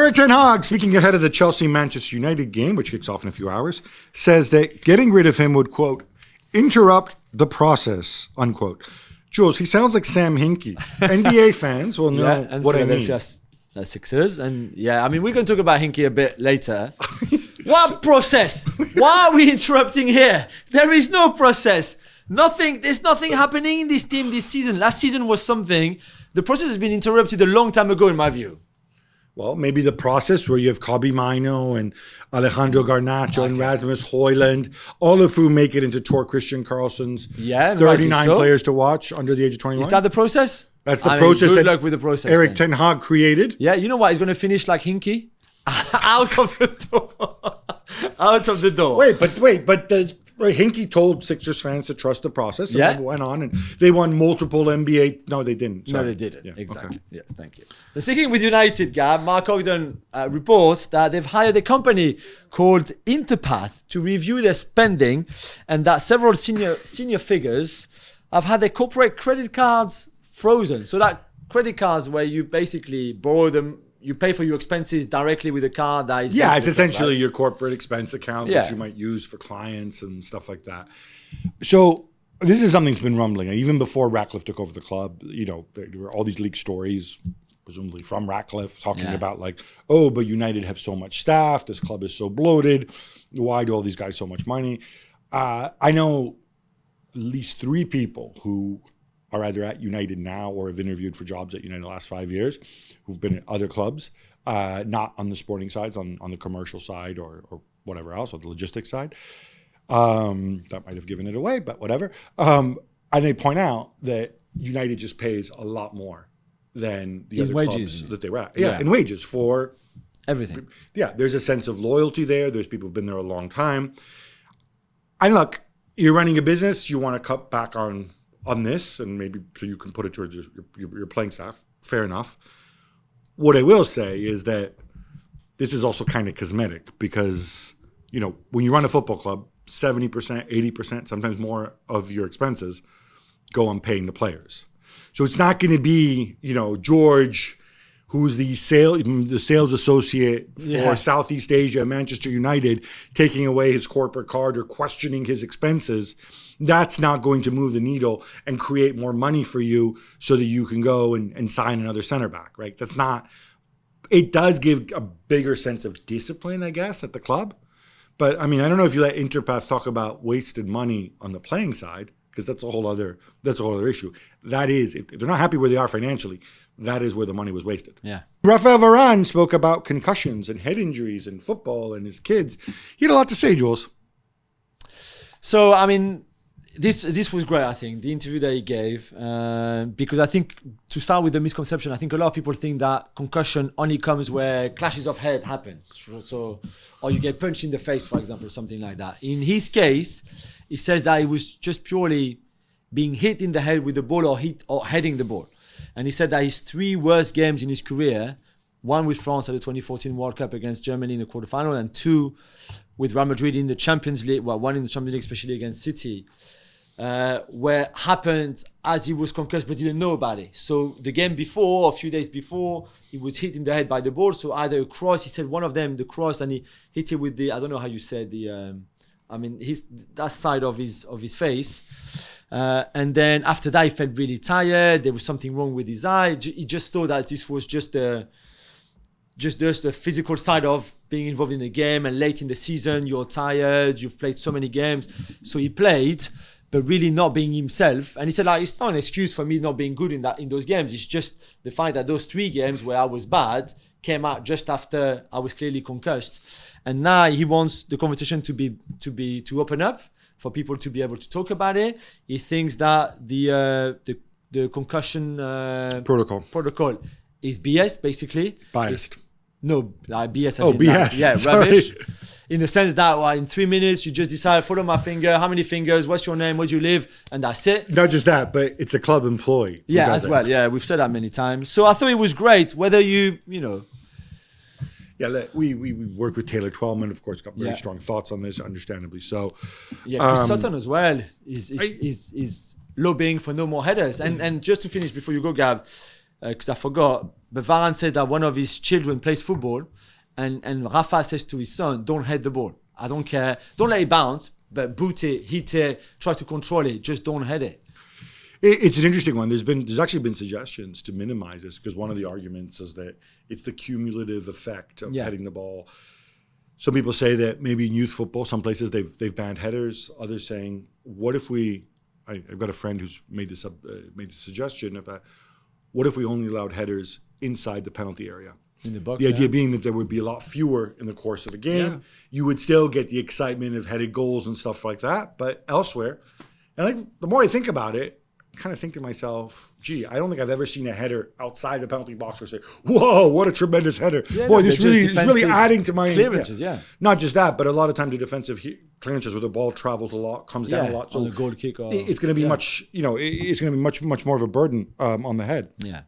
Erik Ten Hag, speaking ahead of the Chelsea-Manchester United game, which kicks off in a few hours, says that getting rid of him would, quote, interrupt the process, unquote. Jules, he sounds like Sam Hinkie. NBA fans will know what I mean. Sixers. And yeah, I mean, we're going to talk about Hinkie a bit later. What process? Why are we interrupting here? There is no process. There's nothing happening in this team this season. Last season was something. The process has been interrupted a long time ago, in my view. Well, maybe the process where you have Kobe Mino and Alejandro Garnacho and Rasmus Højlund, all of whom make it into Tor Christian Carlson's 39 players to watch under the age of 21. Is that the process? That's the process. Good luck with the process. Erik Ten Hag created. Yeah, you know what? He's going to finish like Hinkie. Out of the door. Out of the door. Hinkie told Sixers fans to trust the process, and they went on, and they won multiple NBA. No, they didn't. Sorry. No, they didn't. Yeah, exactly. Okay. Yeah, thank you. The sticking with United, Gab, Marcotti reports that they've hired a company called Interpath to review their spending, and that several senior figures have had their corporate credit cards frozen. So that credit cards where you basically borrow them. You pay for your expenses directly with a card that is... Yeah, it's essentially your corporate expense account that you might use for clients and stuff like that. So this is something that's been rumbling. Even before Ratcliffe took over the club, there were all these leaked stories, presumably from Ratcliffe, talking about but United have so much staff. This club is so bloated. Why do all these guys so much money? I know at least 3 people who are either at United now or have interviewed for jobs at United the last 5 years, who've been at other clubs, not on the sporting sides, on the commercial side or whatever else, or the logistics side. That might have given it away, but whatever. And they point out that United just pays a lot more than the other clubs that they were at. Yeah, in wages for everything. Yeah, there's a sense of loyalty there. There's people who've been there a long time. And look, you're running a business, you want to cut back on this, and maybe so you can put it towards your playing staff. Fair enough. What I will say is that this is also kind of cosmetic because, when you run a football club, 70%, 80%, sometimes more of your expenses go on paying the players. So it's not going to be, George, who's the sales associate for Southeast Asia, Manchester United, taking away his corporate card or questioning his expenses. That's not going to move the needle and create more money for you so that you can go and sign another center back, right? That's not, it does give a bigger sense of discipline, I guess, at the club. But I mean, I don't know if you let Interpath talk about wasted money on the playing side, because that's a whole other issue. That is, if they're not happy where they are financially, that is where the money was wasted. Yeah. Rafael Varane spoke about concussions and head injuries in football and his kids. He had a lot to say, Jules. So, I mean, this was great, I think, the interview that he gave, because I think, to start with the misconception, I think a lot of people think that concussion only comes where clashes of head happen. So, or you get punched in the face, for example, something like that. In his case, he says that it was just purely being hit in the head with the ball or heading the ball. And he said that his 3 worst games in his career, one with France at the 2014 World Cup against Germany in the quarterfinal, and 2 with Real Madrid in the Champions League, one in the Champions League, especially against City, where happened as he was concussed but didn't know about it. So the game before, a few days before, he was hit in the head by the ball. So either a cross, he said one of them, the cross, and he hit it with the, I don't know how you said, that side of his face. And then after that, he felt really tired. There was something wrong with his eye. He just thought that this was just the physical side of being involved in the game. And late in the season, you're tired. You've played so many games. So he played, but really not being himself. And he said, it's not an excuse for me not being good in those games. It's just the fact that those 3 games where I was bad came out just after I was clearly concussed. And now he wants the conversation to open up, for people to be able to talk about it. He thinks that the concussion protocol is BS, basically. Biased. BS. BS. Rubbish. In the sense that in 3 minutes, you just decide, follow my finger, how many fingers, what's your name, where do you live, and that's it. Not just that, but it's a club employee. Yeah, as well. Yeah, we've said that many times. So I thought it was great, whether you know. Yeah, we worked with Taylor Twellman, of course, got very strong thoughts on this, understandably so. Yeah, Chris Sutton as well is lobbying for no more headers. And just to finish before you go, Gab, because I forgot, But Varane said that one of his children plays football, and Rafa says to his son, "Don't head the ball. I don't care. Don't let it bounce, but boot it, hit it, try to control it. Just don't head it." It's an interesting one. There's actually been suggestions to minimize this because one of the arguments is that it's the cumulative effect of heading the ball. Some people say that maybe in youth football, some places they've banned headers. Others saying, what if I've got a friend who's made this suggestion about what if we only allowed headers inside the penalty area? In the box. The idea being that there would be a lot fewer in the course of a game. Yeah. You would still get the excitement of headed goals and stuff like that, but elsewhere. And the more I think about it, I kind of think to myself, gee, I don't think I've ever seen a header outside the penalty box or say, whoa, what a tremendous header. Yeah, boy, this really is really adding to my clearances, yeah. Not just that, but a lot of times the defensive clearances where the ball travels a lot, comes down a lot. So on the goal kick. It's going to be much, it's going to be much more of a burden on the head. Yeah.